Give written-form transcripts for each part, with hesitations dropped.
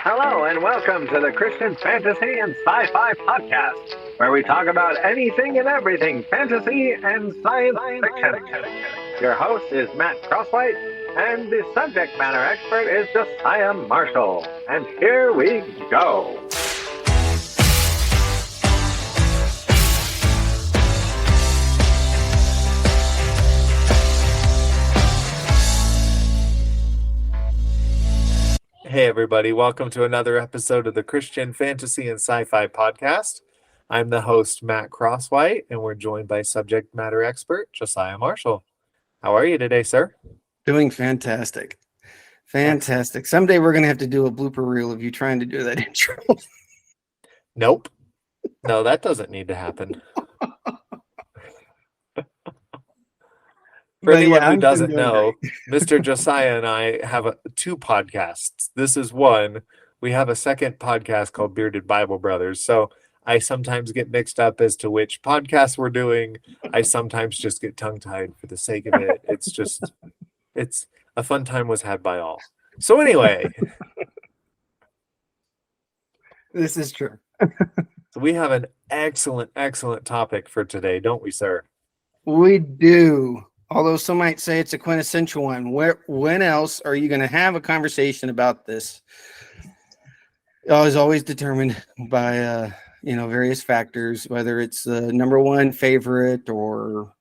Hello and welcome to the Christian Fantasy and Sci-Fi Podcast, where we talk about anything and everything fantasy and science fiction. Your host is Matt Crosswhite, and the subject matter expert is Josiah Marshall. And here we go. Hey everybody, welcome to another episode of the Christian Fantasy and Sci-Fi Podcast. I'm the host, Matt Crosswhite, and we're joined by subject matter expert, Josiah Marshall. How are you today, sir? Doing fantastic. Fantastic. Someday we're going to have to do a blooper reel of you trying to do that intro. Nope. No, that doesn't need to happen. For anyone who doesn't know, Mr. Josiah and I have two podcasts. This is one. We have a second podcast called Bearded Bible Brothers. So I sometimes get mixed up as to which podcast we're doing. I sometimes just get tongue-tied for the sake of it. It's a fun time was had by all. So anyway. This is true. So we have an excellent topic for today, don't we, sir? We do. Although some might say it's a quintessential one. When else are you going to have a conversation about this? It's always determined by various factors, whether it's the number one favorite or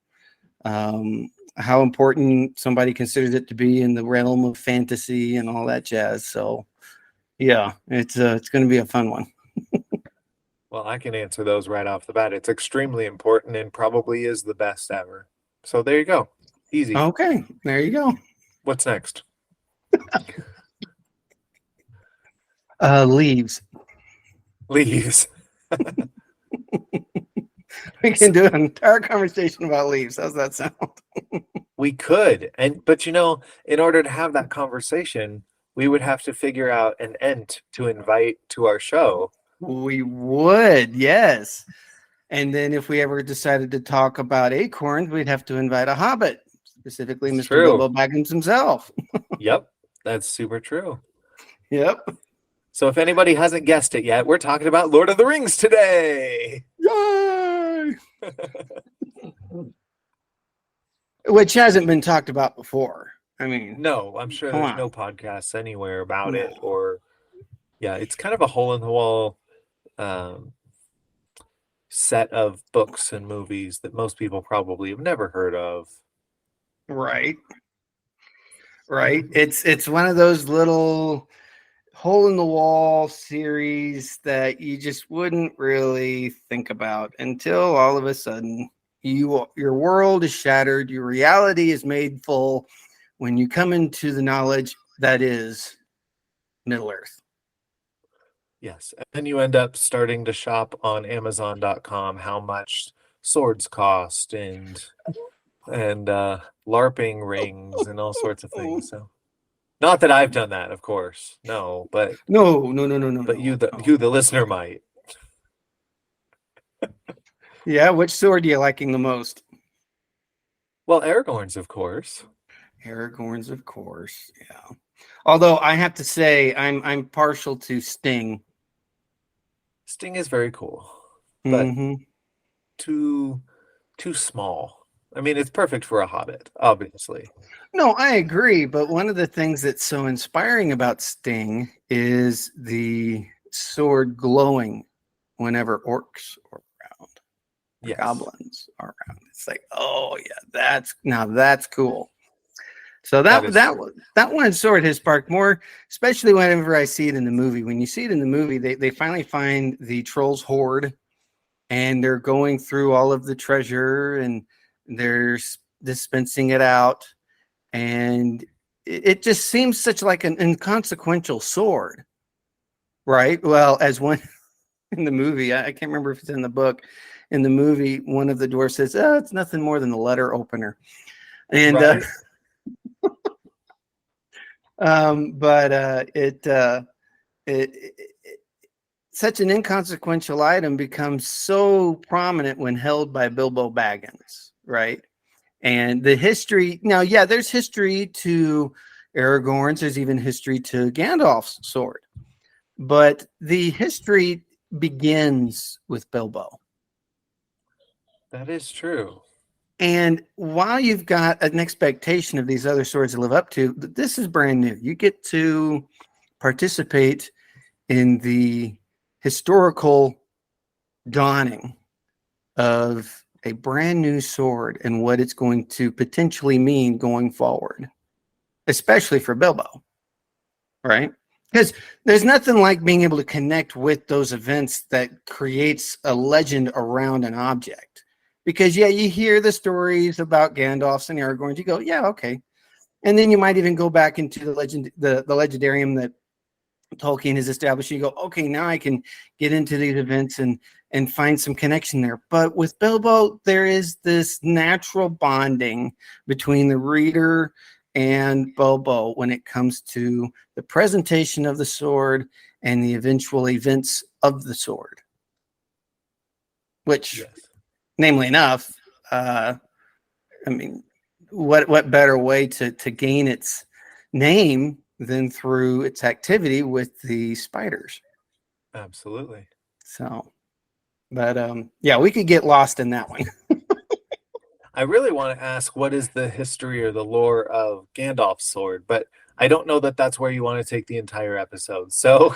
how important somebody considers it to be in the realm of fantasy and all that jazz. So, yeah, it's going to be a fun one. Well, I can answer those right off the bat. It's extremely important and probably is the best ever. So there you go. Easy. Okay, there you go. What's next? Leaves. Leaves. We can do an entire conversation about leaves. How's that sound? We could. But in order to have that conversation, we would have to figure out an ent to invite to our show. We would, yes. And then if we ever decided to talk about acorns, we'd have to invite a hobbit, specifically Mr. Bilbo Baggins himself. Yep, that's super true. Yep. So if anybody hasn't guessed it yet, we're talking about Lord of the Rings today. Yay! Which hasn't been talked about before. I mean, no, I'm sure there's no podcasts anywhere about it. Or, yeah, it's kind of a hole-in-the-wall set of books and movies that most people probably have never heard of. Right. It's one of those little hole-in-the-wall series that you just wouldn't really think about until all of a sudden your world is shattered, your reality is made full when you come into the knowledge that is Middle-Earth. Yes, and you end up starting to shop on Amazon.com how much swords cost and LARPing rings and all sorts of things. So, not that I've done that, of course. No, but no. But you, the listener, might. Yeah, which sword are you liking the most? Well, Aragorn's, of course. Aragorn's, of course. Yeah. Although I have to say, I'm partial to Sting. Sting is very cool, but too small. I mean, it's perfect for a hobbit, obviously. No, I agree. But one of the things that's so inspiring about Sting is the sword glowing whenever orcs are around, yes. Goblins are around. It's like, oh yeah, that's cool. So that one sword has sparked more, especially whenever I see it in the movie. When you see it in the movie, they finally find the trolls' hoard, and they're going through all of the treasure, and they're dispensing it out, and it just seems such like an inconsequential sword, right? Well, as one in the movie, I can't remember if it's in the book. In the movie, one of the dwarves says, "Oh, it's nothing more than the letter opener," and right. Such an inconsequential item becomes so prominent when held by Bilbo Baggins, right? And the history now, yeah, there's history to Aragorn's. There's even history to Gandalf's sword, but the history begins with Bilbo. That is true. And while you've got an expectation of these other swords to live up to, this is brand new. You get to participate in the historical dawning of a brand new sword and what it's going to potentially mean going forward, especially for Bilbo, right? Because there's nothing like being able to connect with those events that creates a legend around an object. Because, yeah, you hear the stories about Gandalf's and Aragorn, you go, yeah, okay. And then you might even go back into the legendarium that Tolkien has established. You go, okay, now I can get into these events and find some connection there. But with Bilbo, there is this natural bonding between the reader and Bilbo when it comes to the presentation of the sword and the eventual events of the sword. Which, Yes. namely enough, I mean, what better way to gain its name than through its activity with the spiders? Absolutely. So, but yeah, we could get lost in that one. I really want to ask what is the history or the lore of Gandalf's sword, but I don't know that that's where you want to take the entire episode. So,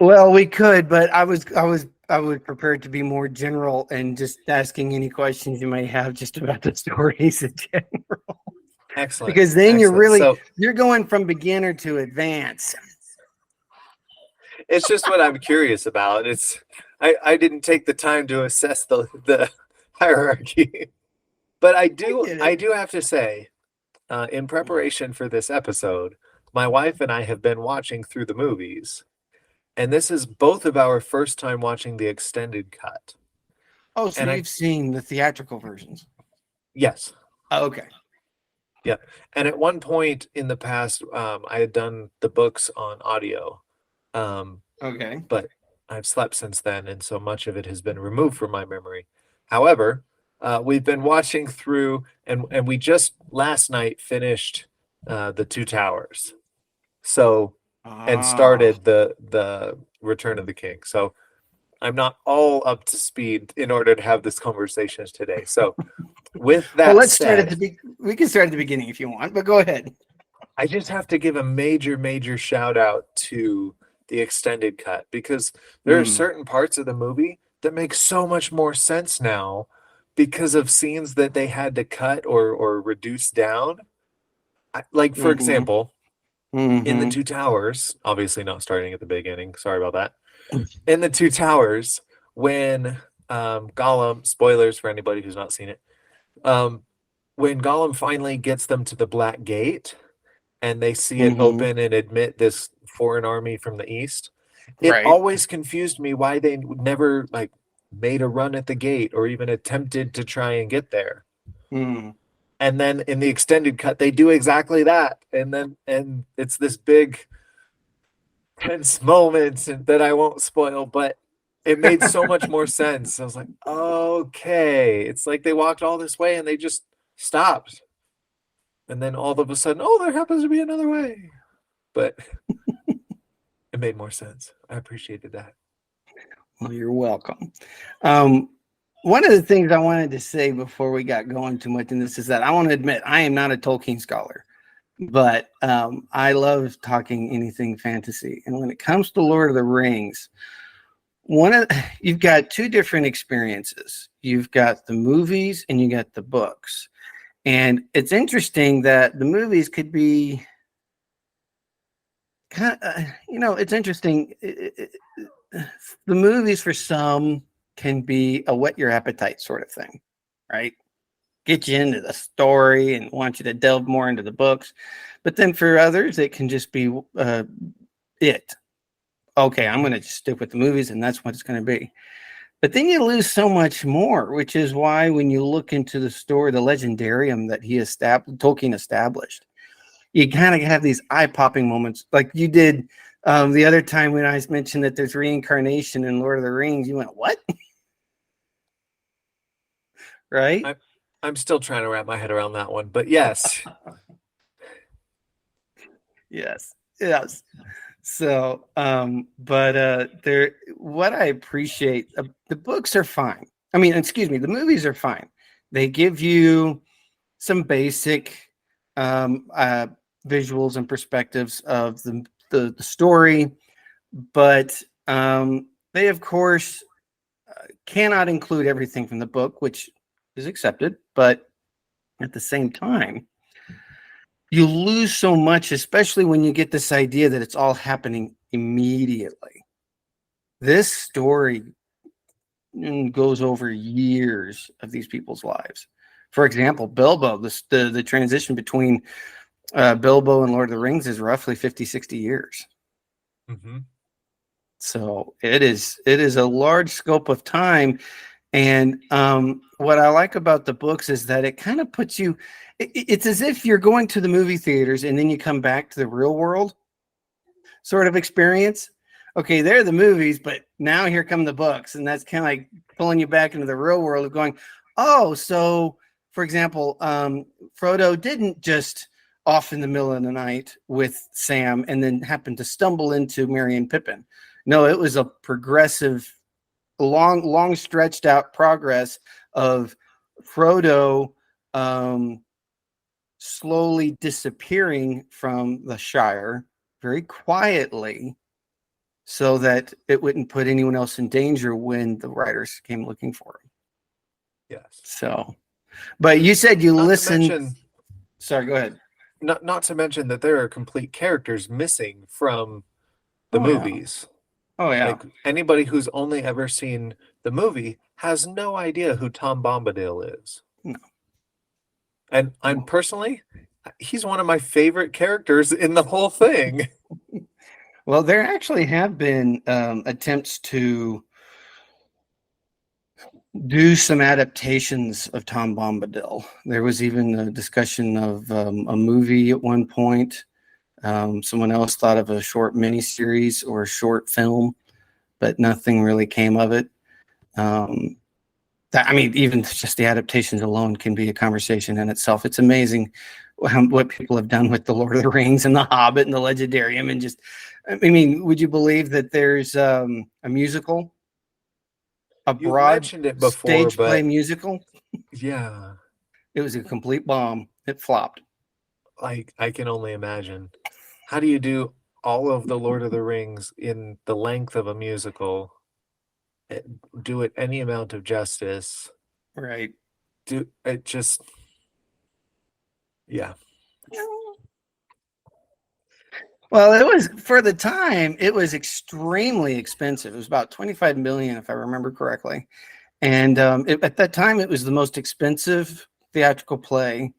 Well, we could, but I was prepared to be more general and just asking any questions you may have just about the stories in general. excellent. Because then Excellent. you're going from beginner to advanced. It's just what I'm curious about. I didn't take the time to assess the hierarchy. But I do have to say, in preparation for this episode, my wife and I have been watching through the movies, and this is both of our first time watching the extended cut. Oh, so you've seen the theatrical versions? Yes. Oh, okay. Yeah. And at one point in the past, I had done the books on audio. Okay. But I've slept since then, and so much of it has been removed from my memory. However, we've been watching through, and we just last night finished the Two Towers, and started the Return of the King. So I'm not all up to speed in order to have this conversation today. So with that well, let's said, start we can start at the beginning if you want, but go ahead. I just have to give a major shout out to the extended cut, because there are certain parts of the movie that make so much more sense now because of scenes that they had to cut or reduce down. Like, for example, in the Two Towers, obviously not starting at the beginning, sorry about that. In the Two Towers, when Gollum, spoilers for anybody who's not seen it, when Gollum finally gets them to the Black Gate and they see it open and admit this foreign army from the east, it always confused me why they never made a run at the gate or even attempted to try and get there. And then in the extended cut, they do exactly that, and it's this big tense moment that I won't spoil, but it made so much more sense. I was like, okay, it's like they walked all this way and they just stopped. And then all of a sudden, oh, there happens to be another way. But it made more sense. I appreciated that. Well, you're welcome. One of the things I wanted to say before we got going too much in this is that I want to admit I am not a Tolkien scholar, but I love talking anything fantasy. And when it comes to Lord of the Rings, you've got two different experiences. You've got the movies and you got the books. And it's interesting that the movies could be kind of, it's interesting. The movies for some can be a whet your appetite sort of thing, right? Get you into the story and want you to delve more into the books. But then for others, it can just be it. Okay, I'm going to just stick with the movies and that's what it's going to be. But then you lose so much more, which is why when you look into the story, the legendarium that Tolkien established, you kind of have these eye-popping moments, like you did the other time when I mentioned that there's reincarnation in Lord of the Rings. You went, what? Right? I'm still trying to wrap my head around that one, but yes. Yes. So, there, what I appreciate, the books are fine. I mean, excuse me, the movies are fine. They give you some basic visuals and perspectives of the story, but they, of course, cannot include everything from the book, which is accepted. But at the same time, you lose so much, especially when you get this idea that it's all happening immediately. This story goes over years of these people's lives. For example, Bilbo, the transition between Bilbo and Lord of the Rings is roughly 50, 60 years. Mm-hmm. So it is a large scope of time. And what I like about the books is that it kind of puts you, it's as if you're going to the movie theaters and then you come back to the real world sort of experience. Okay, they're the movies, but now here come the books. And that's kind of like pulling you back into the real world of going, oh, so for example, Frodo didn't just off in the middle of the night with Sam and then happened to stumble into Merry and Pippin. No, it was a progressive, long stretched out progress of Frodo slowly disappearing from the Shire very quietly so that it wouldn't put anyone else in danger when the riders came looking for him. Yes. So, but you said you listened. Sorry, go ahead. Not to mention that there are complete characters missing from the movies. Yeah. Oh yeah. Like anybody who's only ever seen the movie has no idea who Tom Bombadil is. No. And I'm personally, he's one of my favorite characters in the whole thing. Well, there actually have been attempts to do some adaptations of Tom Bombadil. There was even a discussion of a movie at one point. Someone else thought of a short miniseries or a short film, but nothing really came of it. I mean, even just the adaptations alone can be a conversation in itself. It's amazing what people have done with the Lord of the Rings and the Hobbit and the Legendarium, and just, I mean, would you believe that there's a musical, a broad stage play musical? Yeah, it was a complete bomb. It flopped. I can only imagine. How do you do all of the Lord of the Rings in the length of a musical? Do it any amount of justice, right? Do it just, yeah. Well, it was, for the time, it was extremely expensive. It was about 25 million, if I remember correctly. And at that time, it was the most expensive theatrical play.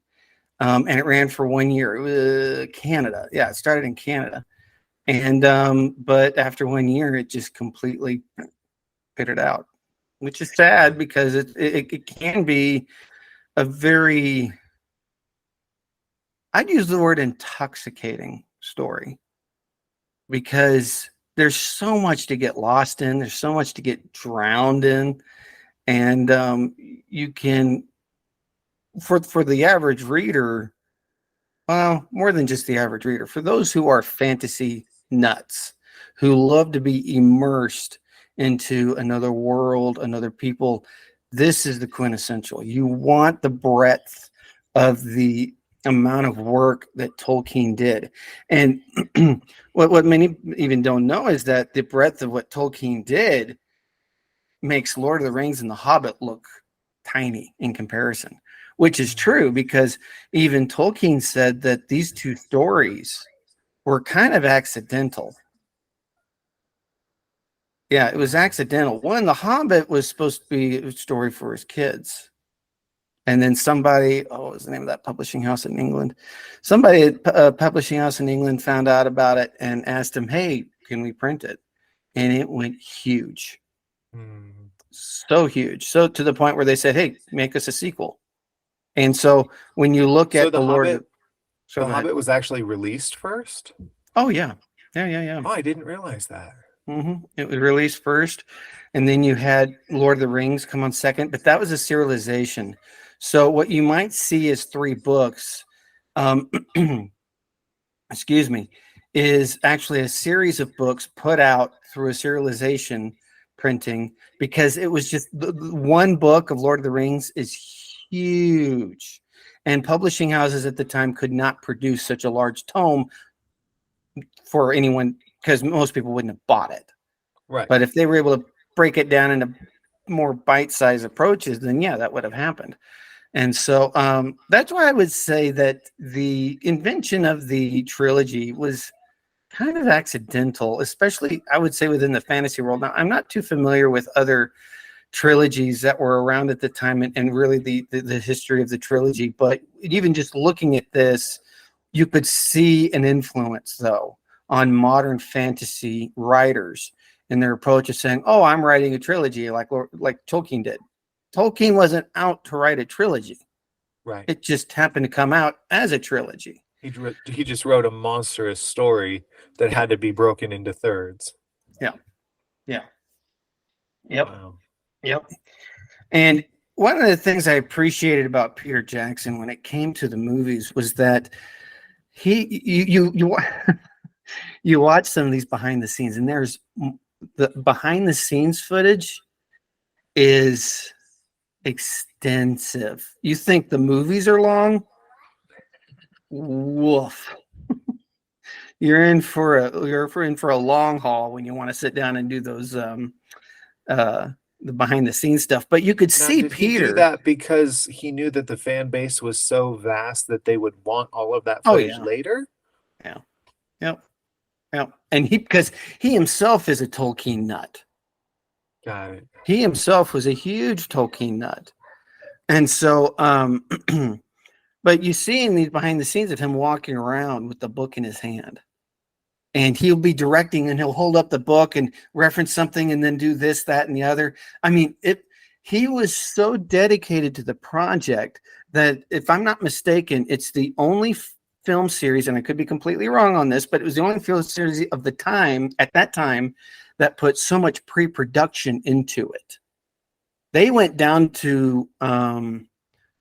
And it ran for 1 year. It was Canada. Yeah, it started in Canada. And but after 1 year, it just completely pittered out, which is sad because it can be a very, I'd use the word intoxicating story, because there's so much to get lost in. There's so much to get drowned in. And you can, for the average reader, well, more than just the average reader, for those who are fantasy nuts, who love to be immersed into another world, another people, this is the quintessential. You want the breadth of the amount of work that Tolkien did. And what many even don't know is that the breadth of what Tolkien did makes Lord of the Rings and The Hobbit look tiny in comparison, which is true, because even Tolkien said that these two stories were kind of accidental. Yeah, it was accidental. One, The Hobbit, was supposed to be a story for his kids. And then somebody, what was the name of that publishing house in England? Somebody at a publishing house in England found out about it and asked him, hey, can we print it? And it went huge. So huge. So to the point where they said, hey, make us a sequel. And so when you look at the Lord... The Hobbit was actually released first? Oh, yeah. Yeah. Oh, I didn't realize that. Mm-hmm. It was released first, and then you had Lord of the Rings come on second, but that was a serialization. So what you might see is 3 books, excuse me, is actually a series of books put out through a serialization printing, because it was just the one book of Lord of the Rings is huge, and publishing houses at the time could not produce such a large tome for anyone, because most people wouldn't have bought it. Right. But if they were able to break it down into more bite-sized approaches, then yeah, that would have happened. And so that's why I would say that the invention of the trilogy was kind of accidental, especially I would say within the fantasy world. Now, I'm not too familiar with other trilogies that were around at the time, and really the history of the trilogy, but even just looking at this, you could see an influence, though, on modern fantasy writers in their approach of saying, oh, I'm writing a trilogy like Tolkien did. Tolkien wasn't out to write a trilogy. Right. It just happened to come out as a trilogy. He just wrote a monstrous story that had to be broken into thirds. Yeah. Yep. Wow. Yep. And one of the things I appreciated about Peter Jackson when it came to the movies was that you watch some of these behind the scenes, and there's the behind the scenes footage is extensive. You think the movies are long? Woof. You're in for a long haul when you want to sit down and do those the behind the scenes stuff. But you could see did Peter he do that because he knew that the fan base was so vast that they would want all of that Oh, footage yeah. later. Yeah. Yep. And because he himself is a Tolkien nut. Got it. He himself was a huge Tolkien nut. And so but you see in these behind the scenes of him walking around with the book in his hand, and he'll be directing, and he'll hold up the book and reference something and then do this, that, and the other. I mean, he was so dedicated to the project that, if I'm not mistaken, it's the only film series, and I could be completely wrong on this, but it was the only film series of the time, at that time, that put so much pre-production into it. They went down to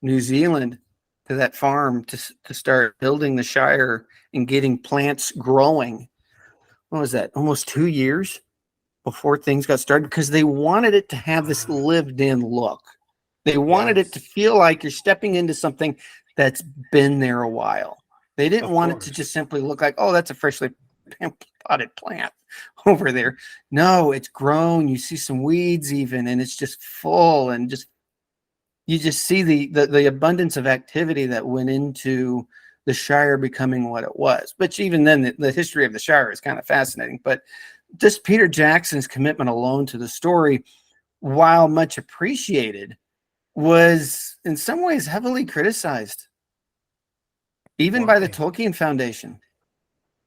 New Zealand, to that farm, to start building the Shire and getting plants growing. What was that? Almost 2 years before things got started, because they wanted it to have this lived-in look. They wanted it to feel like you're stepping into something that's been there a while. They didn't want it to just simply look like, oh, that's a freshly potted plant over there. No, it's grown. You see some weeds even, and it's just full, and you just see the abundance of activity that went into the Shire becoming what it was. But even then, the history of the Shire is kind of fascinating. But just Peter Jackson's commitment alone to the story, while much appreciated, was in some ways heavily criticized, even by the Tolkien Foundation.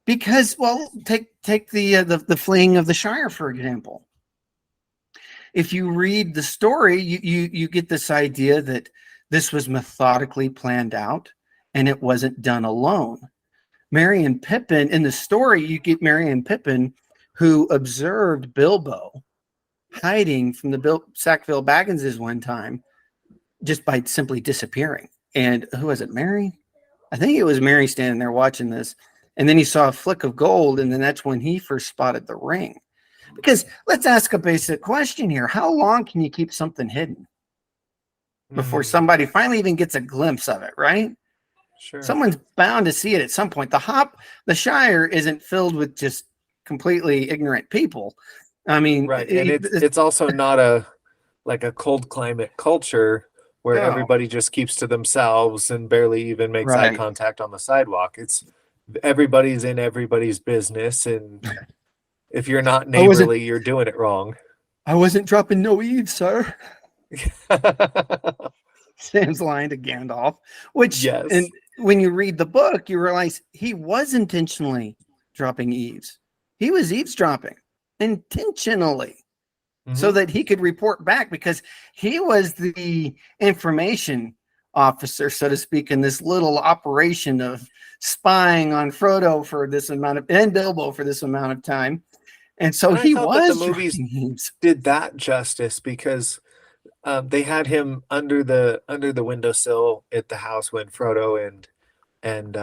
Because, well, take the fleeing of the Shire, for example. If you read the story, you get this idea that this was methodically planned out, and it wasn't done alone. Merry and Pippin, in the story, you get Merry and Pippin, who observed Bilbo hiding from the Sackville Bagginses one time, just by simply disappearing. And who was it, Merry? I think it was Merry standing there watching this. And then he saw a flick of gold, and then that's when he first spotted the ring. Because let's ask a basic question here. How long can you keep something hidden before somebody finally even gets a glimpse of it, right? Sure. Someone's bound to see it at some point. The Shire isn't filled with just completely ignorant people. I mean, right. And it's also not a cold climate culture where everybody just keeps to themselves and barely even makes eye contact on the sidewalk. It's everybody's in everybody's business, and if you're not neighborly, you're doing it wrong. I wasn't dropping no eaves, sir. Sam's line to Gandalf, which, and when you read the book, you realize he was intentionally dropping eaves. He was eavesdropping intentionally, so that he could report back, because he was the information officer, so to speak, in this little operation of spying on Frodo for this amount of, and Bilbo for this amount of time. And so he was. The movies did that justice, because they had him under the windowsill at the house when Frodo and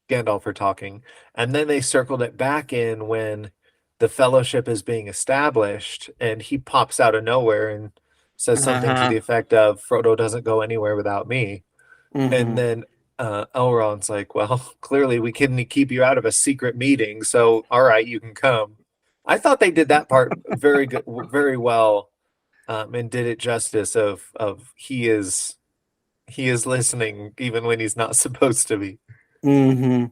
Gandalf are talking, and then they circled it back in when the Fellowship is being established, and he pops out of nowhere and says something to the effect of, "Frodo doesn't go anywhere without me." And then Elrond's like, "Well, clearly we couldn't keep you out of a secret meeting, so all right, you can come." I thought they did that part very good, very well, and did it justice. Of he is listening even when he's not supposed to be. And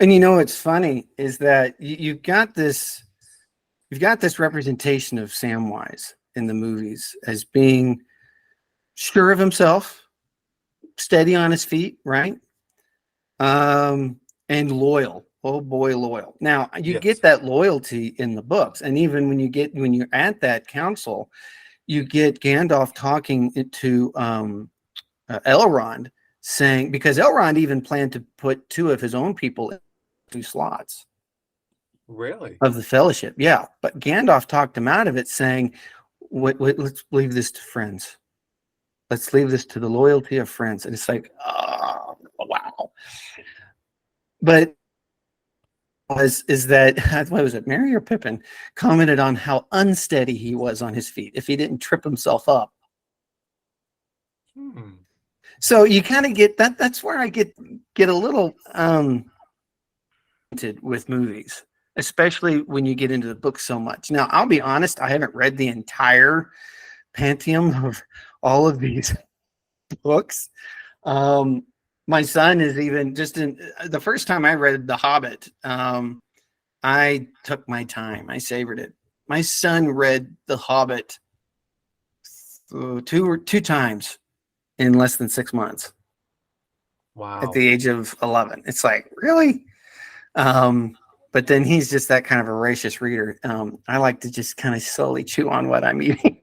you know what's funny is that you've got this representation of Samwise in the movies as being sure of himself, steady on his feet, right? And loyal. Oh boy, loyal. Now you get that loyalty in the books, and even when you're at that council, you get Gandalf talking to Elrond, saying, because Elrond even planned to put 2 of his own people in 2 slots. Really? Of the Fellowship, yeah. But Gandalf talked him out of it, saying, wait, let's leave this to friends. Let's leave this to the loyalty of friends. And it's like, oh, wow. But is that, what was it, Merry or Pippin commented on how unsteady he was on his feet if he didn't trip himself up. So you kind of get that. That's where I get a little with movies, especially when you get into the book so much. Now, I'll be honest, I haven't read the entire pantheon of all of these books. My son is even just in the first time I read The Hobbit. I took my time. I savored it. My son read The Hobbit two times in less than 6 months. Wow. At the age of 11. It's like, really? But then he's just that kind of voracious reader. I like to just kind of slowly chew on what I'm eating,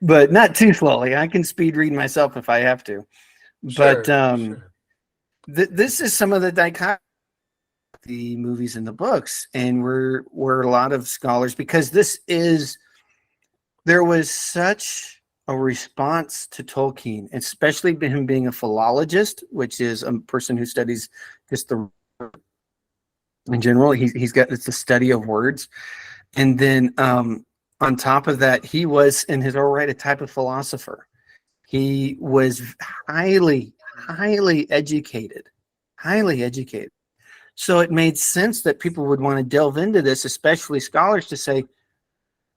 but not too slowly. I can speed read myself if I have to. But this is some of the dichotomy, the movies and the books, and we're a lot of scholars, because there was such a response to Tolkien, especially him being a philologist, which is a person who studies just the in general. It's a study of words, and then on top of that, he was in his own right a type of philosopher. He was highly educated. So it made sense that people would want to delve into this, especially scholars, to say,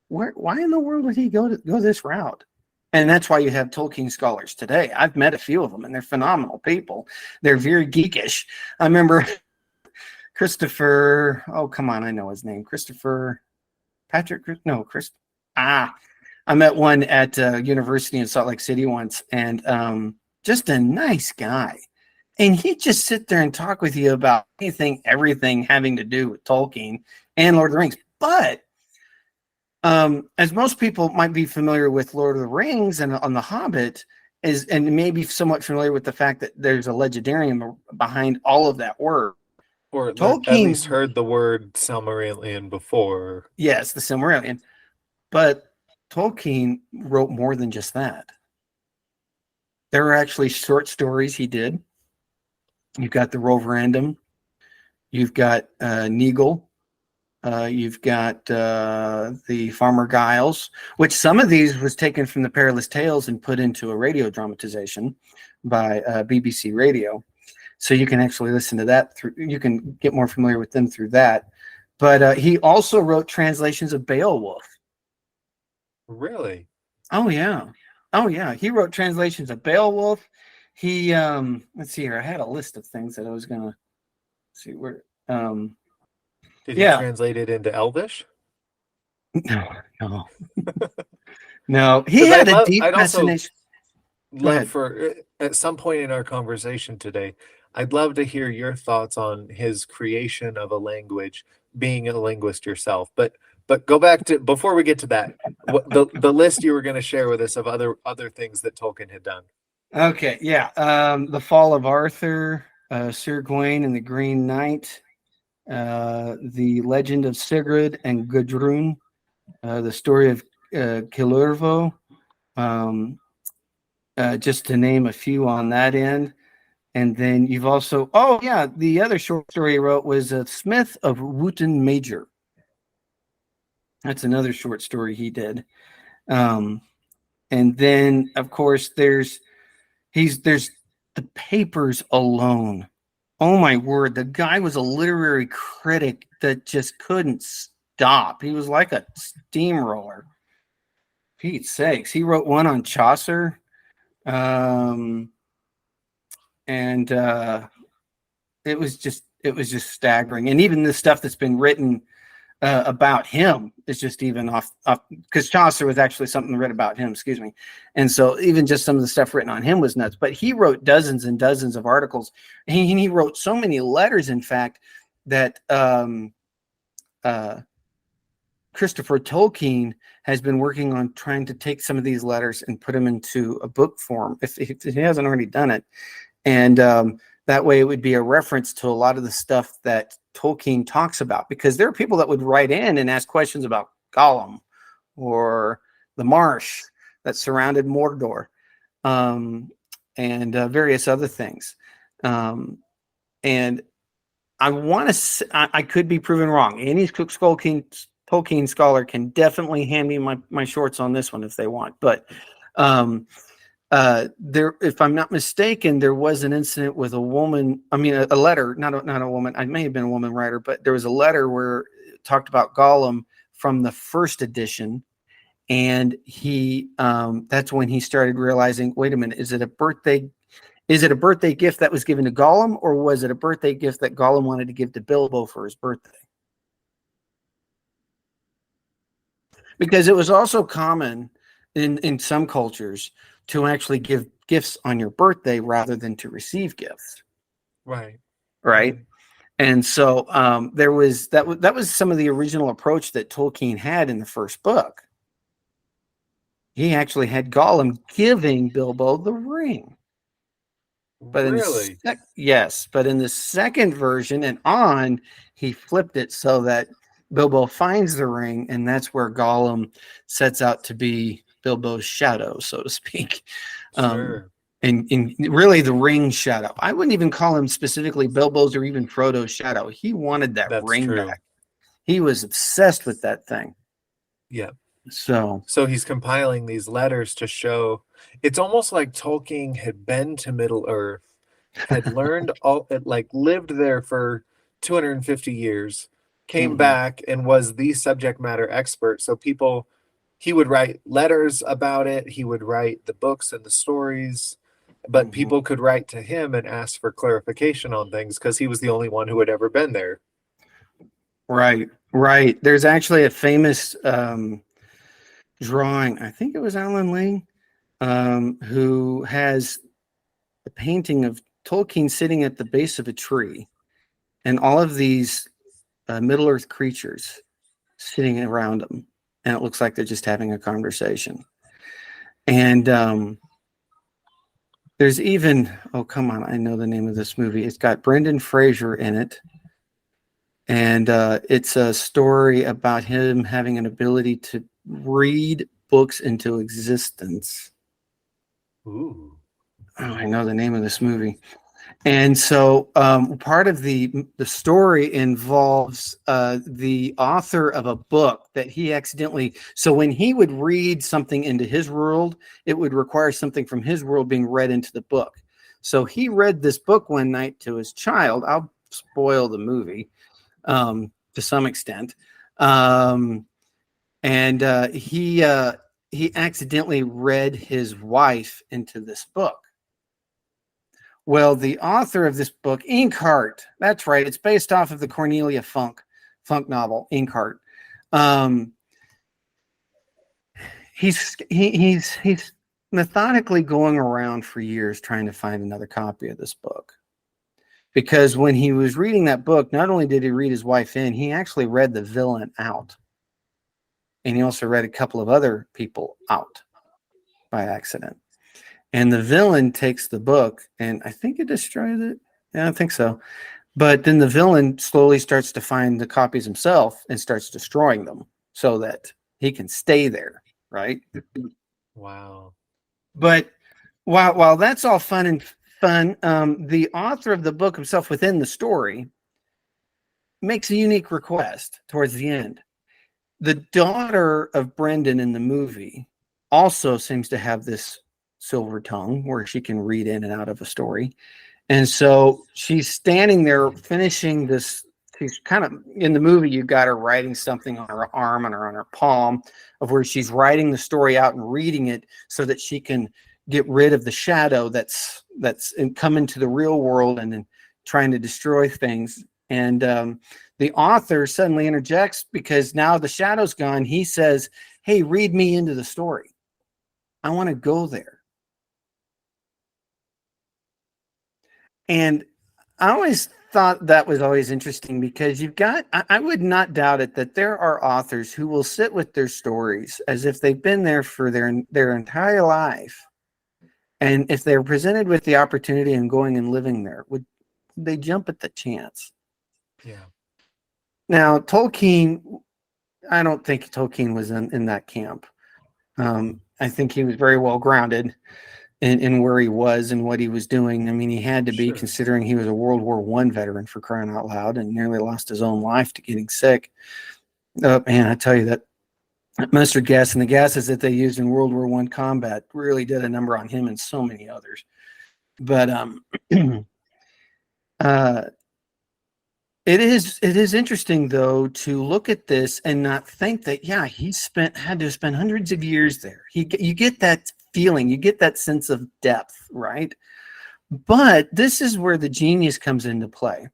why in the world would he go this route? And that's why you have Tolkien scholars today. I've met a few of them, and they're phenomenal people. They're very geekish. I remember Christopher, oh, come on, I know his name. Christopher Patrick, no, Chris. I met one at university in Salt Lake City once, and just a nice guy. And he'd just sit there and talk with you about everything having to do with Tolkien and Lord of the Rings. But as most people might be familiar with Lord of the Rings and on The Hobbit, and maybe somewhat familiar with the fact that there's a legendarium behind all of that work. Or Tolkien, at least heard the word Silmarillion before. Yes, the Silmarillion. But Tolkien wrote more than just that. There were actually short stories he did. You've got the Roverandom. You've got Nigel. You've got the Farmer Giles, which some of these was taken from the Perilous Tales and put into a radio dramatization by BBC Radio. So you can actually listen to that. You can get more familiar with them through that. But he also wrote translations of Beowulf. Really? Oh, yeah. He wrote translations of Beowulf. He, let's see here. I had a list of things that I was going to see where. Did he translate it into Elvish? No. No, he had a deep fascination. Love for, at some point in our conversation today, I'd love to hear your thoughts on his creation of a language, being a linguist yourself. But go back to, before we get to that, the list you were going to share with us of other things that Tolkien had done. Okay, yeah. The Fall of Arthur, Sir Gawain and the Green Knight, the Legend of Sigurd and Gudrun, the story of Kilurvo, just to name a few on that end. And then you've also, oh yeah, the other short story he wrote was Smith of Wootton Major. That's another short story he did. And then of course there's the papers alone. Oh my word, the guy was a literary critic that just couldn't stop. He was like a steamroller. Pete's sakes. He wrote one on Chaucer. And it was just staggering. And even the stuff that's been written about him is just even off because Chaucer was actually something read about him, excuse me. And so even just some of the stuff written on him was nuts. But he wrote dozens and dozens of articles. He wrote so many letters, in fact, that Christopher Tolkien has been working on trying to take some of these letters and put them into a book form, if he hasn't already done it. And that way it would be a reference to a lot of the stuff that Tolkien talks about, because there are people that would write in and ask questions about Gollum or the marsh that surrounded Mordor, and various other things. And I want to, I could be proven wrong. Any Tolkien scholar can definitely hand me my shorts on this one if they want. But there, if I'm not mistaken, there was an incident with a woman. I mean, a letter, not a woman. I may have been a woman writer, but there was a letter where it talked about Gollum from the first edition, and he that's when he started realizing, wait a minute, is it a birthday gift that was given to Gollum, or was it a birthday gift that Gollum wanted to give to Bilbo for his birthday? Because it was also common in some cultures to actually give gifts on your birthday rather than to receive gifts. Right. And so there was that was some of the original approach that Tolkien had in the first book. He actually had Gollum giving Bilbo the ring. But really? But in the second version and on, he flipped it so that Bilbo finds the ring, and that's where Gollum sets out to be Bilbo's shadow, so to speak. Sure. And really the ring shadow. I wouldn't even call him specifically Bilbo's or even Frodo's shadow. He wanted that ring back. He was obsessed with that thing. Yeah. So he's compiling these letters to show. It's almost like Tolkien had been to Middle-Earth, had learned lived there for 250 years, came back and was the subject matter expert. So he would write letters about it. He would write the books and the stories, but people could write to him and ask for clarification on things because he was the only one who had ever been there. Right. There's actually a famous drawing. I think it was Alan Ling, who has a painting of Tolkien sitting at the base of a tree, and all of these Middle-Earth creatures sitting around him, and it looks like they're just having a conversation. And there's even, oh come on, I know the name of this movie. It's got Brendan Fraser in it, and it's a story about him having an ability to read books into existence. Ooh. Oh, I know the name of this movie. And so part of the story involves the author of a book that he accidentally, so when he would read something into his world, it would require something from his world being read into the book. So he read this book one night to his child. I'll spoil the movie to some extent. And he accidentally read his wife into this book. Well, the author of this book, Inkheart, that's right, it's based off of the Cornelia Funk novel, Inkheart. He's methodically going around for years trying to find another copy of this book. Because when he was reading that book, not only did he read his wife in, he actually read the villain out. And he also read a couple of other people out by accident. And the villain takes the book, and I think it destroys it. Yeah, I think so. But then the villain slowly starts to find the copies himself and starts destroying them so that he can stay there, right? Wow. But while that's all fun and fun. The author of the book himself within the story makes a unique request towards the end. The daughter of Brendan in the movie also seems to have this silver tongue where she can read in and out of a story. And so she's standing there finishing this. She's kind of in the movie, you got her writing something on her arm and on her palm of where she's writing the story out and reading it so that she can get rid of the shadow that's come into the real world and then trying to destroy things. And the author suddenly interjects because now the shadow's gone. He says, "Hey, read me into the story. I want to go there." And I always thought that was always interesting because I would not doubt it that there are authors who will sit with their stories as if they've been there for their entire life. And if they're presented with the opportunity and going and living there, would they jump at the chance? Yeah. Now, Tolkien, I don't think Tolkien was in that camp. I think he was very well grounded in where he was and what he was doing. I mean, he had to be, considering he was a World War I veteran, for crying out loud, and nearly lost his own life to getting sick. Man, I tell you, that mustard gas and the gases that they used in World War I combat really did a number on him and so many others. But it is interesting, though, to look at this and not think that, yeah, he had to spend hundreds of years there. You get that feeling, you get that sense of depth, right? But this is where the genius comes into play.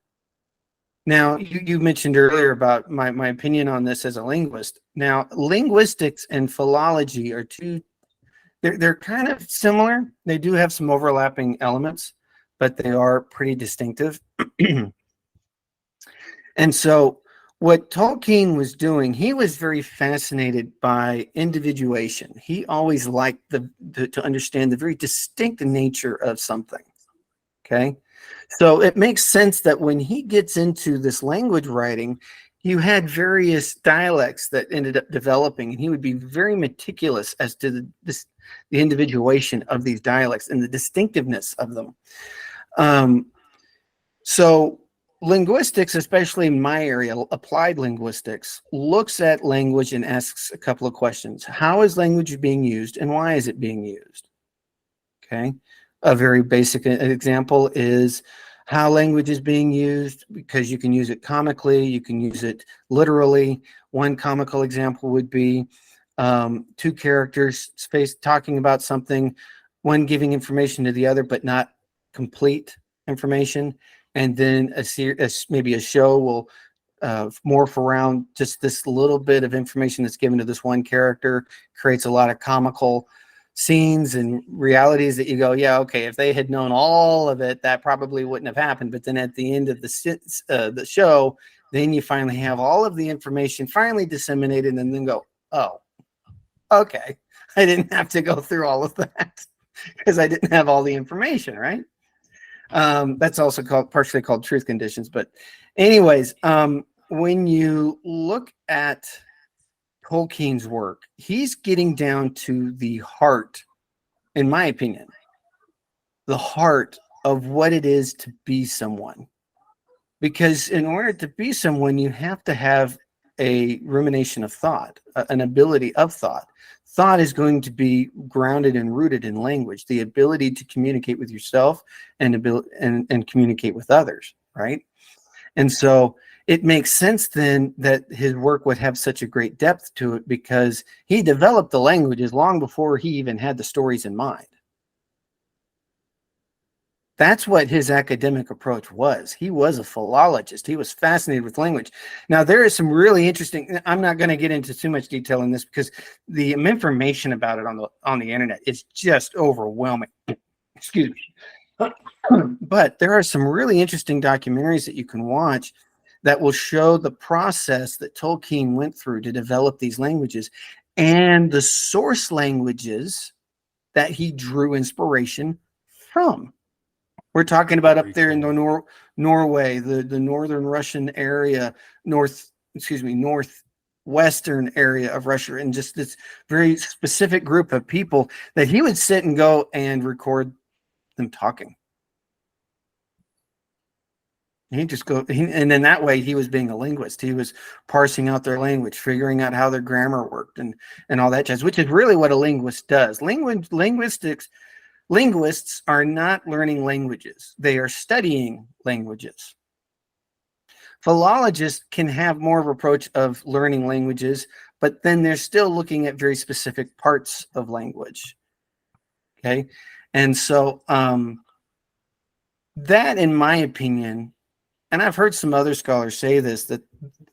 Now, you mentioned earlier about my opinion on this as a linguist. Now, linguistics and philology are they're kind of similar. They do have some overlapping elements, but they are pretty distinctive. And so what Tolkien was doing, he was very fascinated by individuation. He always liked to understand the very distinct nature of something. Okay. So it makes sense that when he gets into this language writing, you had various dialects that ended up developing, and he would be very meticulous as to the individuation of these dialects and the distinctiveness of them. So linguistics, especially in my area, applied linguistics, looks at language and asks a couple of questions. How is language being used, and why is it being used? Okay. A very basic example is how language is being used, because you can use it comically, you can use it literally. One comical example would be two characters talking about something, one giving information to the other, but not complete information. And then maybe a show will morph around just this little bit of information that's given to this one character, creates a lot of comical scenes and realities that you go, yeah, okay, if they had known all of it, that probably wouldn't have happened. But then at the end of the show, then you finally have all of the information finally disseminated, and then go, oh, okay, I didn't have to go through all of that because I didn't have all the information, right? That's also partially called truth conditions. But anyways, when you look at Tolkien's work, he's getting down to the heart, in my opinion, the heart of what it is to be someone. Because in order to be someone, you have to have a rumination of thought, an ability of thought. Thought is going to be grounded and rooted in language, the ability to communicate with yourself and communicate with others, right? And so it makes sense then that his work would have such a great depth to it, because he developed the languages long before he even had the stories in mind. That's what his academic approach was. He was a philologist. He was fascinated with language. Now, there is some really interesting, I'm not going to get into too much detail in this because the information about it on the internet is just overwhelming. Excuse me. But there are some really interesting documentaries that you can watch that will show the process that Tolkien went through to develop these languages and the source languages that he drew inspiration from. We're talking about up there in the Norway, the northern Russian area, northwestern area of Russia, and just this very specific group of people that he would sit and go and record them talking. He just and then that way he was being a linguist. He was parsing out their language, figuring out how their grammar worked, and all that jazz, which is really what a linguist does. Linguists are not learning languages; they are studying languages. Philologists can have more of an approach of learning languages, but then they're still looking at very specific parts of language. Okay, and so that, in my opinion. And I've heard some other scholars say this,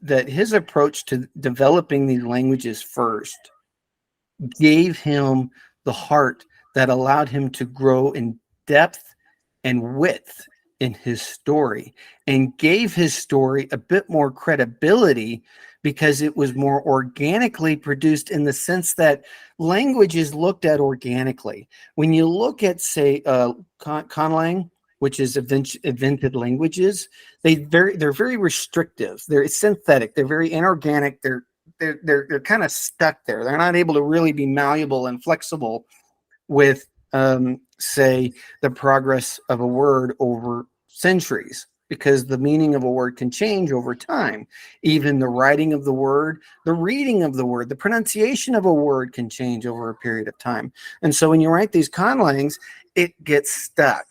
that his approach to developing these languages first gave him the heart that allowed him to grow in depth and width in his story, and gave his story a bit more credibility because it was more organically produced, in the sense that language is looked at organically. When you look at, say, Conlang, which is invented languages, they're very restrictive. They're synthetic. They're very inorganic. They're kind of stuck there. They're not able to really be malleable and flexible with, say, the progress of a word over centuries, because the meaning of a word can change over time. Even the writing of the word, the reading of the word, the pronunciation of a word can change over a period of time. And so when you write these conlangs, it gets stuck.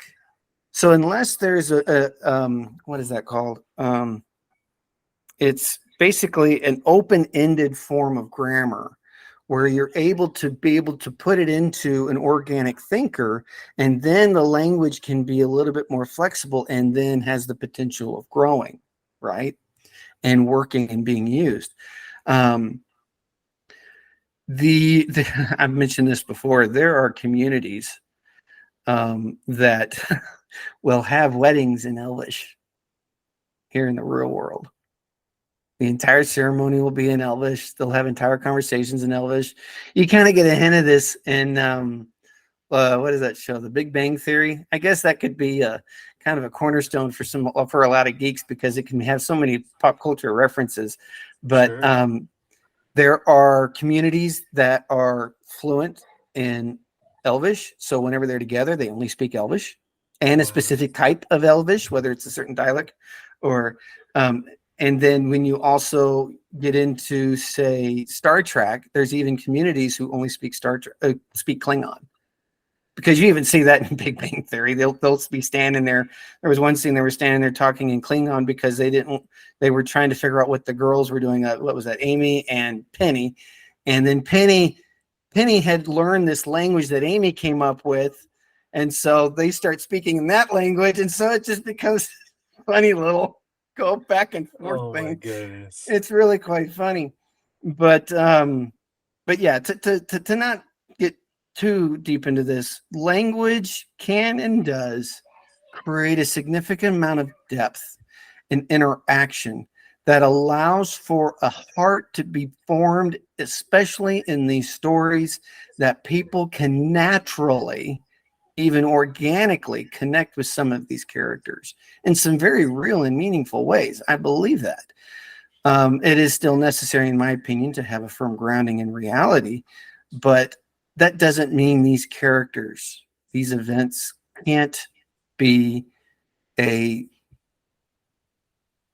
So unless there's what is that called? It's basically an open-ended form of grammar where you're able to put it into an organic thinker, and then the language can be a little bit more flexible and then has the potential of growing, right? And working and being used. I've mentioned this before. There are communities that will have weddings in Elvish here in the real world. The entire ceremony will be in Elvish. They'll have entire conversations in Elvish. You kind of get a hint of this in what is that show? The Big Bang Theory. I guess that could be a kind of a cornerstone for a lot of geeks, because it can have so many pop culture references. But sure. There are communities that are fluent in Elvish, so whenever they're together, they only speak Elvish and a specific type of Elvish, whether it's a certain dialect or. And then when you also get into, say, Star Trek, there's even communities who only speak speak Klingon, because you even see that in Big Bang Theory. They'll be standing there. There was one scene they were standing there talking in Klingon because they were trying to figure out what the girls were doing. What was that? Amy and Penny, and then Penny had learned this language that Amy came up with, and so they start speaking in that language, and so it just becomes funny little go back and forth thing. My goodness. It's really quite funny. But yeah, to not get too deep into this, language can and does create a significant amount of depth and interaction that allows for a heart to be formed, especially in these stories that people can naturally, even organically, connect with some of these characters in some very real and meaningful ways. I believe that. It is still necessary, in my opinion, to have a firm grounding in reality, but that doesn't mean these characters, these events can't be a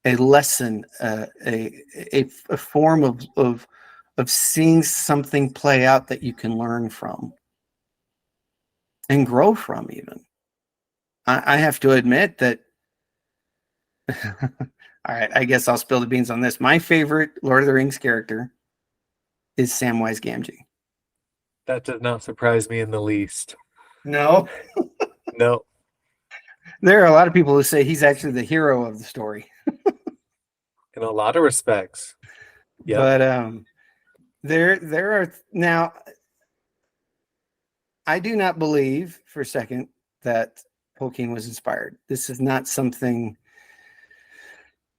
lesson, a form of seeing something play out that you can learn from and grow from. Even I have to admit that all right, I guess I'll spill the beans on this. My favorite Lord of the Rings character is Samwise Gamgee. That does not surprise me in the least. No. No. There are a lot of people who say he's actually the hero of the story. In a lot of respects. Yep. But there are now, I do not believe for a second that Tolkien was inspired. This is not something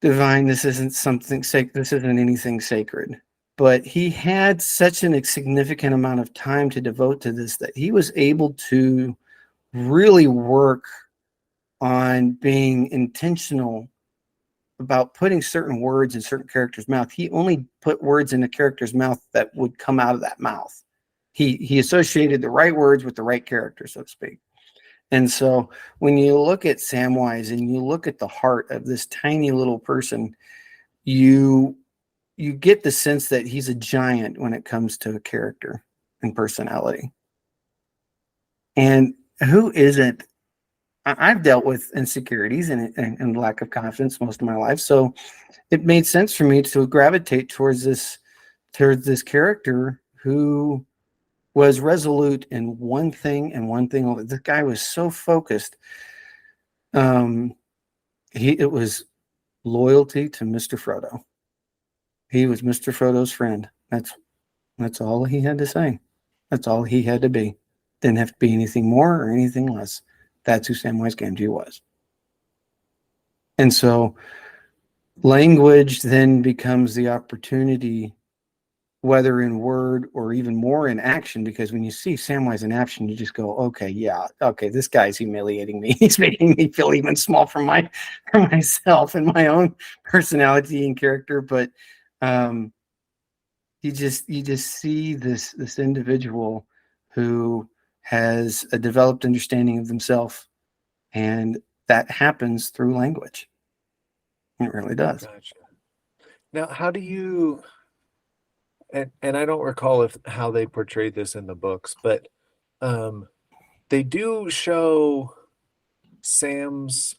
divine. This isn't something sacred. This isn't anything sacred. But he had such a significant amount of time to devote to this that he was able to really work on being intentional about putting certain words in certain characters' mouth. He only put words in a character's mouth that would come out of that mouth. He associated the right words with the right character, so to speak. And so when you look at Samwise and you look at the heart of this tiny little person, you get the sense that he's a giant when it comes to character and personality. And who isn't? I've dealt with insecurities and lack of confidence most of my life, so it made sense for me to gravitate towards this character who was resolute in one thing and one thing only. This guy was so focused. It was loyalty to Mr. Frodo. He was Mr. Frodo's friend. That's all he had to say. That's all he had to be. Didn't have to be anything more or anything less. That's who Samwise Gamgee was. And so language then becomes the opportunity, whether in word or even more in action, because when you see Samwise in action, you just go, okay, yeah, okay, this guy's humiliating me. He's making me feel even small for myself and my own personality and character. But you just see this individual who has a developed understanding of themselves, and that happens through language. It really does. Gotcha. Now, how do you, and I don't recall how they portrayed this in the books, but they do show Sam's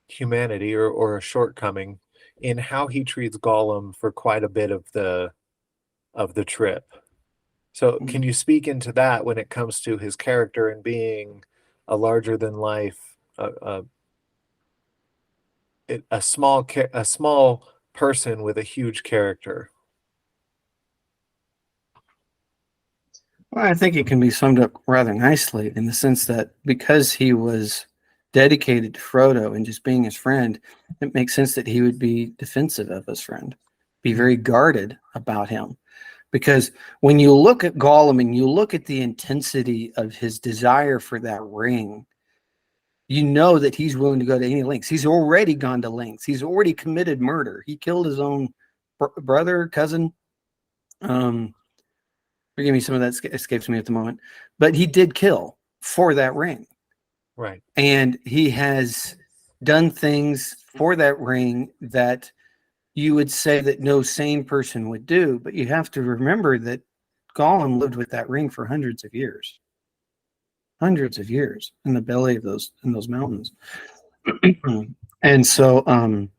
humanity or a shortcoming in how he treats Gollum for quite a bit of the trip. So can you speak into that when it comes to his character and being a larger than life, a small person with a huge character? Well, I think it can be summed up rather nicely in the sense that because he was dedicated to Frodo and just being his friend, it makes sense that he would be defensive of his friend, be very guarded about him. Because when you look at Gollum and you look at the intensity of his desire for that ring, you know that he's willing to go to any lengths. He's already gone to lengths. He's already committed murder. He killed his own brother, cousin. Forgive me, some of that escapes me at the moment. But he did kill for that ring. Right. And he has done things for that ring that you would say that no sane person would do. But you have to remember that Gollum lived with that ring for hundreds of years in the belly of those mountains. And so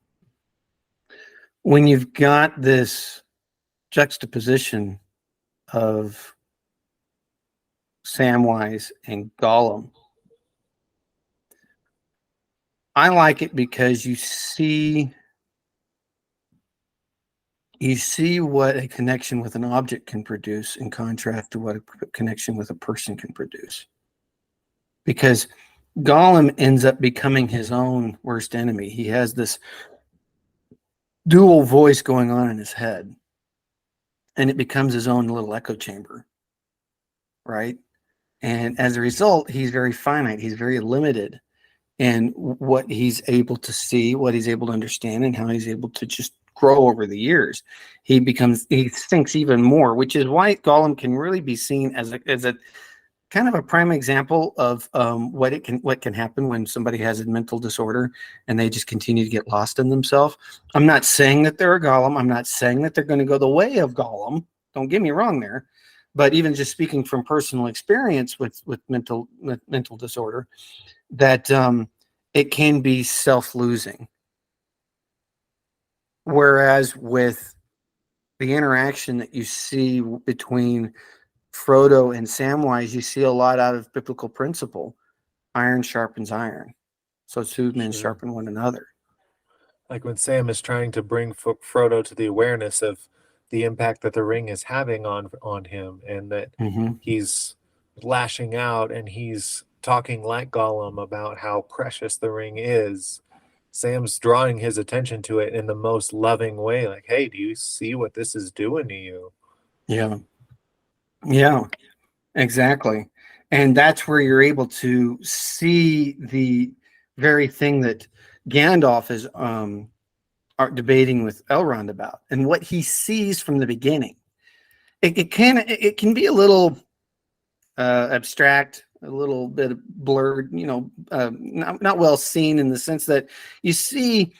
when you've got this juxtaposition of Samwise and Gollum, I like it because you see what a connection with an object can produce in contrast to what a connection with a person can produce. Because Gollum ends up becoming his own worst enemy. He has this dual voice going on in his head, and it becomes his own little echo chamber, right? And as a result, he's very finite. He's very limited in what he's able to see, what he's able to understand, and how he's able to just grow over the years. He thinks even more, which is why Gollum can really be seen as a kind of a prime example of what can happen when somebody has a mental disorder and they just continue to get lost in themselves. I'm not saying that they're a Gollum. I'm not saying that they're going to go the way of Gollum. Don't get me wrong there. But even just speaking from personal experience with mental disorder, that it can be self-losing. Whereas with the interaction that you see between Frodo and Samwise, you see a lot out of biblical principle. Iron sharpens iron. So two men sharpen one another. Like when Sam is trying to bring Frodo to the awareness of the impact that the ring is having on him, and that he's lashing out and he's talking like Gollum about how precious the ring is. Sam's drawing his attention to it in the most loving way. Like, hey, do you see what this is doing to you? Yeah, exactly. And that's where you're able to see the very thing that Gandalf is debating with Elrond about, and what he sees from the beginning. It can be a little abstract, a little bit blurred, not well seen in the sense that you see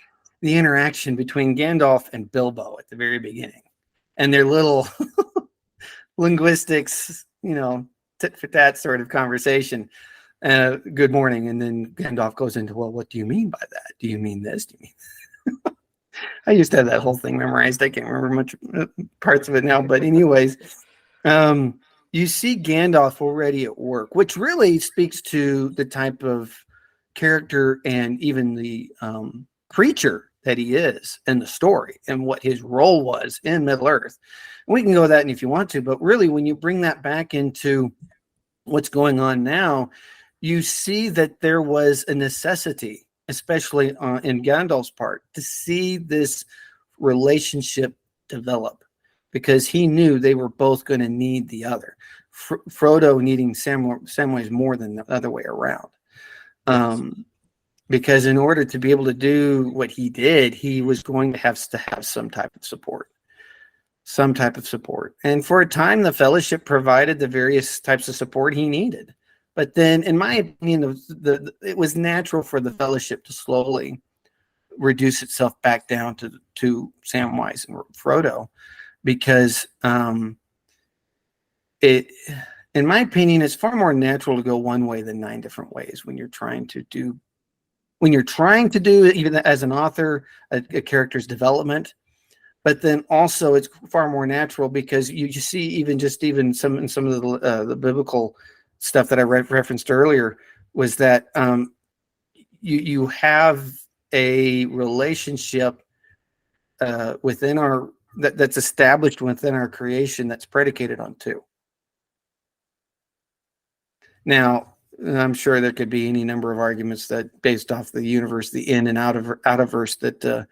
the interaction between Gandalf and Bilbo at the very beginning, and their little linguistics, tit for tat sort of conversation. Good morning, and then Gandalf goes into, well, what do you mean by that? Do you mean this? Do you mean? I used to have that whole thing memorized. I can't remember much parts of it now, but anyways, you see Gandalf already at work, which really speaks to the type of character and even the creature that he is in the story and what his role was in Middle-Earth. We can go with that if you want to, but really when you bring that back into what's going on now, you see that there was a necessity, especially in Gandalf's part, to see this relationship develop, because he knew they were both going to need the other. Frodo needing Samwise more than the other way around. Because in order to be able to do what he did, he was going to have some type of support. And for a time, the Fellowship provided the various types of support he needed. But then, in my opinion, it was natural for the Fellowship to slowly reduce itself back down to Samwise and Frodo, because in my opinion, it's far more natural to go one way than 9 different ways when you're trying to do even as an author a character's development. But then also it's far more natural because you see even some of the biblical stuff that I referenced earlier was that you have a relationship within that's established within our creation that's predicated on 2. Now, I'm sure there could be any number of arguments that based off the universe, the in and out of verse that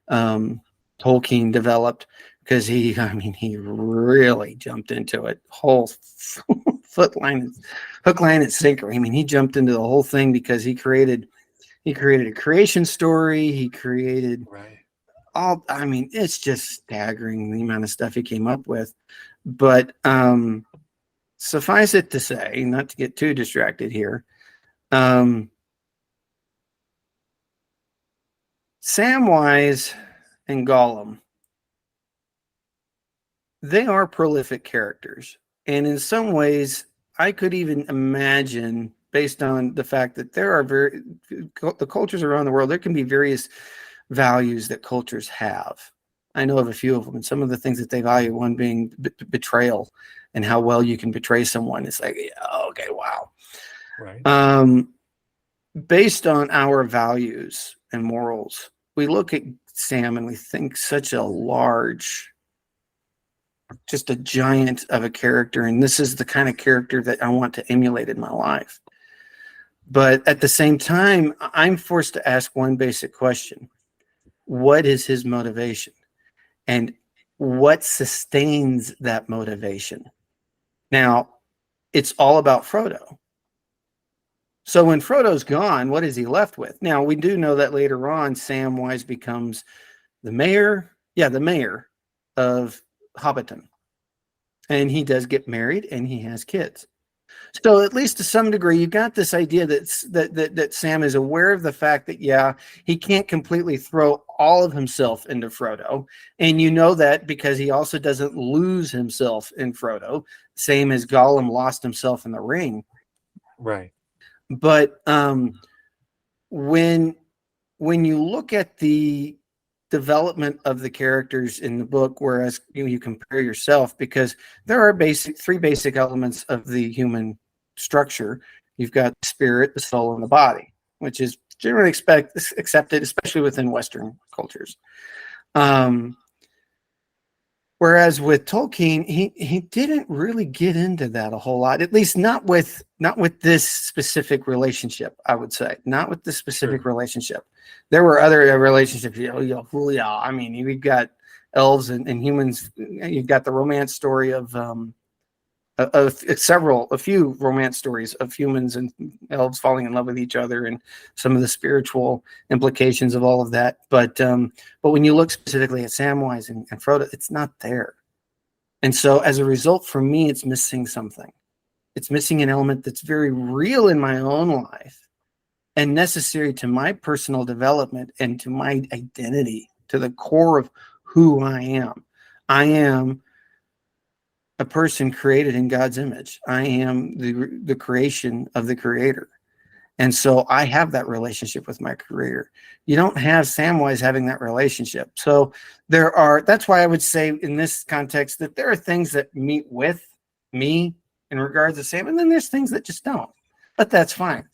Tolkien developed, because he really jumped into it whole hook, line, and sinker. I mean, he jumped into the whole thing because he created a creation story. He created it's just staggering the amount of stuff he came up with. But suffice it to say, not to get too distracted here, Samwise and Gollum, they are prolific characters. And in some ways, I could even imagine, based on the fact that there are the cultures around the world, there can be various values that cultures have. I know of a few of them, and some of the things that they value, one being betrayal and how well you can betray someone. It's like, okay, wow. Right. Based on our values and morals, we look at Sam and we think such a large, just a giant of a character. And this is the kind of character that I want to emulate in my life. But at the same time, I'm forced to ask one basic question. What is his motivation? And what sustains that motivation? Now, it's all about Frodo. So when Frodo's gone, what is he left with? Now, we do know that later on, Samwise becomes the mayor of Hobbiton. And he does get married and he has kids. So at least to some degree, you've got this idea that Sam is aware of the fact that, he can't completely throw all of himself into Frodo. And you know that because he also doesn't lose himself in Frodo, same as Gollum lost himself in the ring. Right. But when you look at the development of the characters in the book, whereas you compare yourself, because there are three basic elements of the human structure. You've got the spirit, the soul, and the body, which is generally accepted, especially within Western cultures. Whereas with Tolkien, he didn't really get into that a whole lot, at least not with this specific relationship, I would say. Not with this specific relationship. There were other relationships. I mean, we've got elves and humans. You've got the romance story of a few romance stories of humans and elves falling in love with each other, and some of the spiritual implications of all of that. But when you look specifically at Samwise and Frodo, it's not there. And so as a result, for me, it's missing something. It's missing an element that's very real in my own life and necessary to my personal development and to my identity, to the core of who I am. I am a person created in God's image. I am the creation of the Creator. And so I have that relationship with my Creator. You don't have Samwise having that relationship. So that's why I would say in this context that there are things that meet with me in regards to Sam, and then there's things that just don't. But that's fine.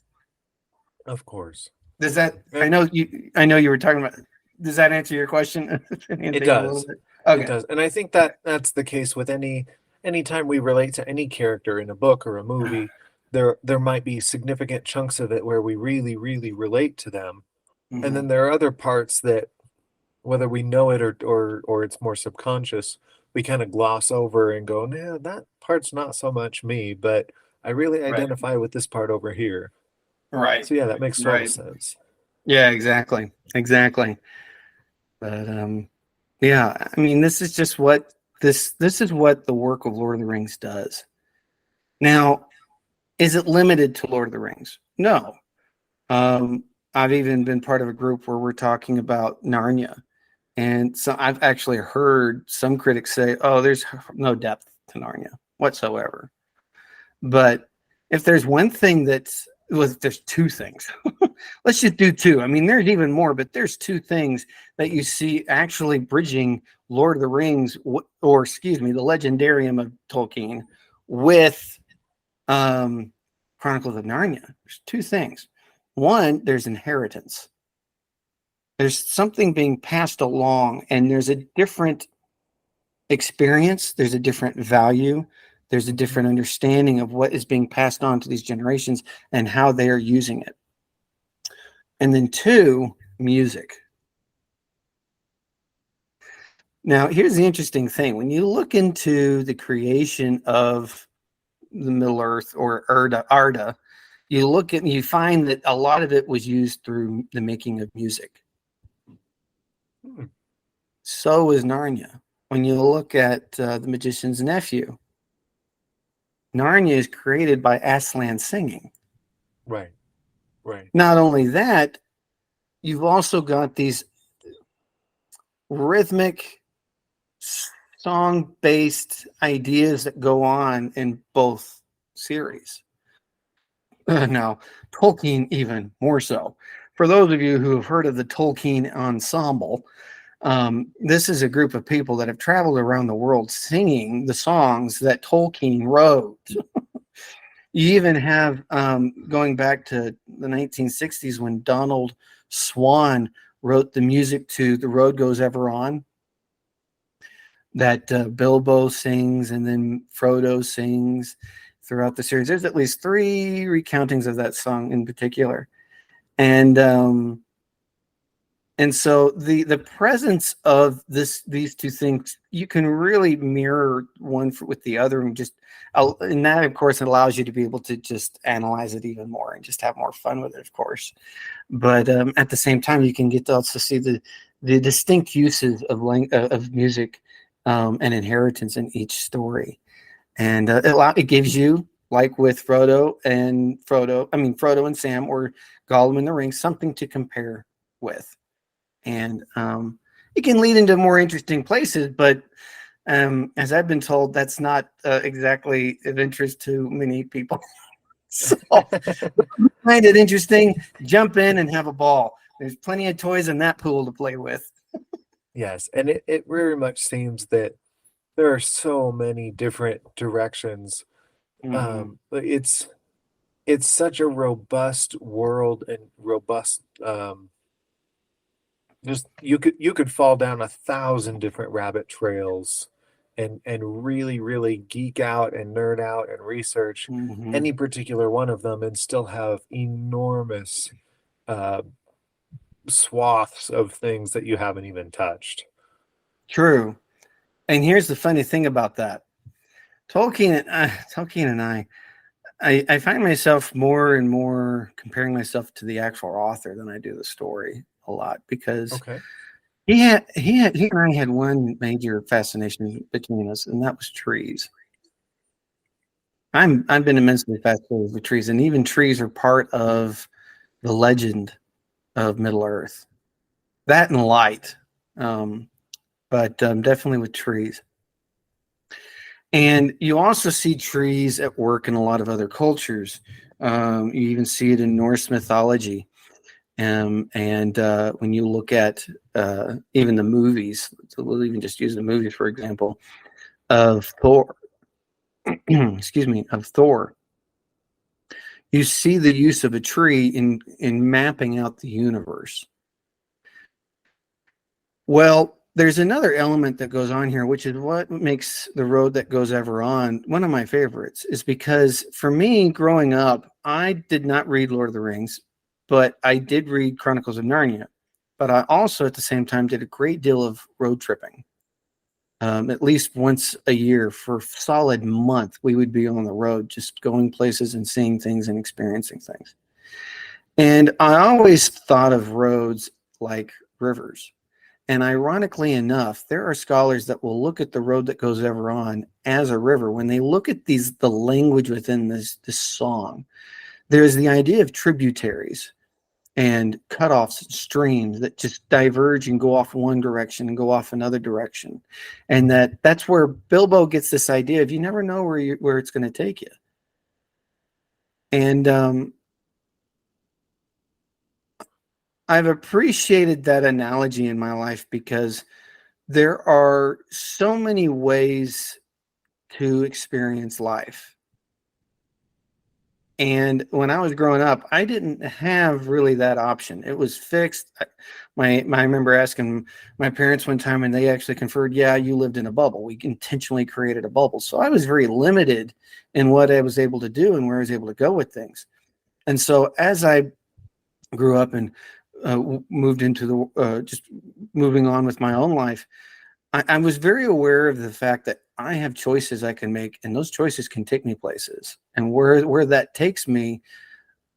Of course. Does that? I know you were talking about. Does that answer your question? It does. Okay. It does, and I think that's the case with anytime we relate to any character in a book or a movie. There might be significant chunks of it where we really, really relate to them, Mm-hmm. and then there are other parts that, whether we know it or it's more subconscious, we kind of gloss over and go, "Nah, that part's not so much me, but I really identify with this part over here." Right. So yeah, that makes total sense. Yeah, exactly. But yeah, I mean, this is just what this is what the work of Lord of the Rings does. Now, is it limited to Lord of the Rings? No. I've even been part of a group where we're talking about Narnia. And so I've actually heard some critics say, oh, there's no depth to Narnia whatsoever. But if there's one thing there's two things. Let's just do two. I mean, there's even more, but there's two things that you see actually bridging Lord of the Rings, the Legendarium of Tolkien with Chronicles of Narnia. There's two things. One, there's inheritance. There's something being passed along, and there's a different experience. There's a different value. There's a different understanding of what is being passed on to these generations and how they are using it. And then two, music. Now, here's the interesting thing. When you look into the creation of the Middle-Earth or Arda, you find that a lot of it was used through the making of music. So is Narnia. When you look at The Magician's Nephew, Narnia is created by Aslan singing. Right. Not only that, you've also got these rhythmic, song-based ideas that go on in both series. Now, Tolkien even more so. For those of you who have heard of the Tolkien Ensemble, this is a group of people that have traveled around the world singing the songs that Tolkien wrote. You even have, going back to the 1960s, when Donald Swann wrote the music to The Road Goes Ever On, that Bilbo sings and then Frodo sings throughout the series. There's at least 3 recountings of that song in particular. And so the presence of these two things, you can really mirror one with the other, and that, of course, allows you to be able to just analyze it even more and just have more fun with it, of course. But at the same time, you can get to also see the distinct uses of music and inheritance in each story, and it gives you, like with Frodo and Sam, or Gollum in the Ring, something to compare with. And it can lead into more interesting places, but as I've been told, that's not exactly of interest to many people. So find it interesting, jump in and have a ball. There's plenty of toys in that pool to play with. Yes, and it very much seems that there are so many different directions. It's such a robust world and robust. Just you could fall down 1,000 different rabbit trails and really, really geek out and nerd out and research any particular one of them and still have enormous swaths of things that you haven't even touched. True. And here's the funny thing about that. Tolkien and I find myself more and more comparing myself to the actual author than I do the story a lot, because he and I had one major fascination between us, and that was trees. I've been immensely fascinated with trees, and even trees are part of the legend of Middle Earth. That and light, but definitely with trees. And you also see trees at work in a lot of other cultures. You even see it in Norse mythology. And when you look at even the movies, so we'll even just use the movies, for example, of Thor, excuse me, of Thor, you see the use of a tree in mapping out the universe. Well, there's another element that goes on here, which is what makes The Road That Goes Ever On one of my favorites, is because for me, growing up, I did not read Lord of the Rings, but I did read Chronicles of Narnia. But I also, at the same time, did a great deal of road tripping. At least once a year for a solid month, we would be on the road, just going places and seeing things and experiencing things. And I always thought of roads like rivers. And ironically enough, there are scholars that will look at The Road That Goes Ever On as a river. When they look at the language within this song, there's the idea of tributaries and cutoffs and streams that just diverge and go off one direction and go off another direction. And that's where Bilbo gets this idea of you never know where it's going to take you. And I've appreciated that analogy in my life because there are so many ways to experience life. And when I was growing up, I didn't have really that option. It was fixed. I remember asking my parents one time, and they actually conferred, yeah, you lived in a bubble. We intentionally created a bubble. So I was very limited in what I was able to do and where I was able to go with things. And so as I grew up and moved into just moving on with my own life, I was very aware of the fact that I have choices I can make, and those choices can take me places. And where that takes me,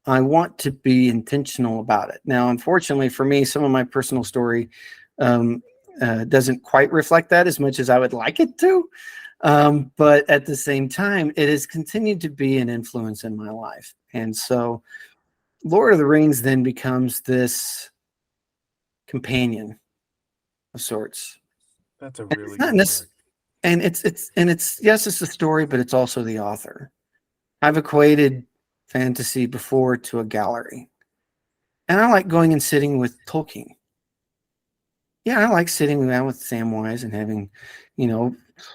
I want to be intentional about it. Now, unfortunately for me, some of my personal story doesn't quite reflect that as much as I would like it to. But at the same time, it has continued to be an influence in my life. And so Lord of the Rings then becomes this companion of sorts. That's a really good word. And it's yes, it's the story, but it's also the author. I've equated fantasy before to a gallery. And I like going and sitting with Tolkien. Yeah, I like sitting down with Samwise and having,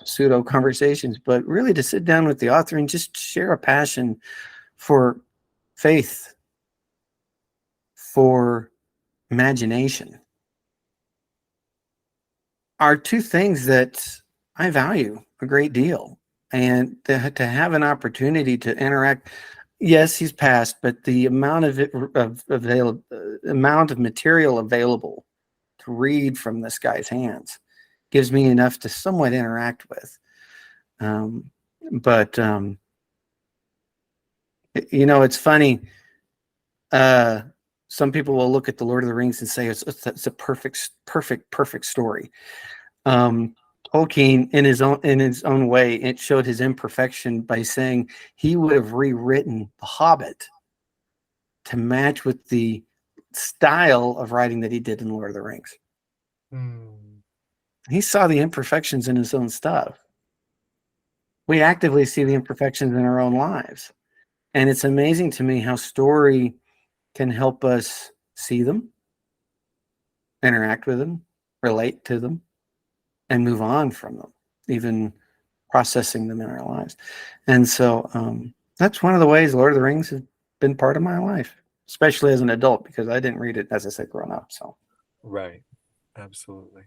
pseudo conversations, but really to sit down with the author and just share a passion for faith, for imagination, are two things that I value a great deal. And to have an opportunity to interact, yes, he's passed, but the amount of material available to read from this guy's hands gives me enough to somewhat interact with. But it's funny. Some people will look at the Lord of the Rings and say it's a perfect story. Tolkien, in his own way, it showed his imperfection by saying he would have rewritten The Hobbit to match with the style of writing that he did in Lord of the Rings. He saw the imperfections in his own stuff. We actively see the imperfections in our own lives. And it's amazing to me how story can help us see them, interact with them, relate to them, and move on from them, even processing them in our lives. And so that's one of the ways Lord of the Rings has been part of my life, especially as an adult, because I didn't read it, as I said, growing up. So, right. Absolutely.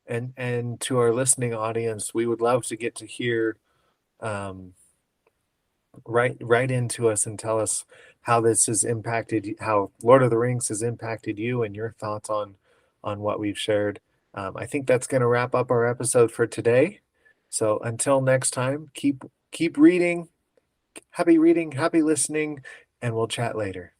And to our listening audience, we would love to get to hear write into us and tell us how this has impacted, how Lord of the Rings has impacted you and your thoughts on what we've shared. I think that's going to wrap up our episode for today. So until next time, keep reading, happy listening, and we'll chat later.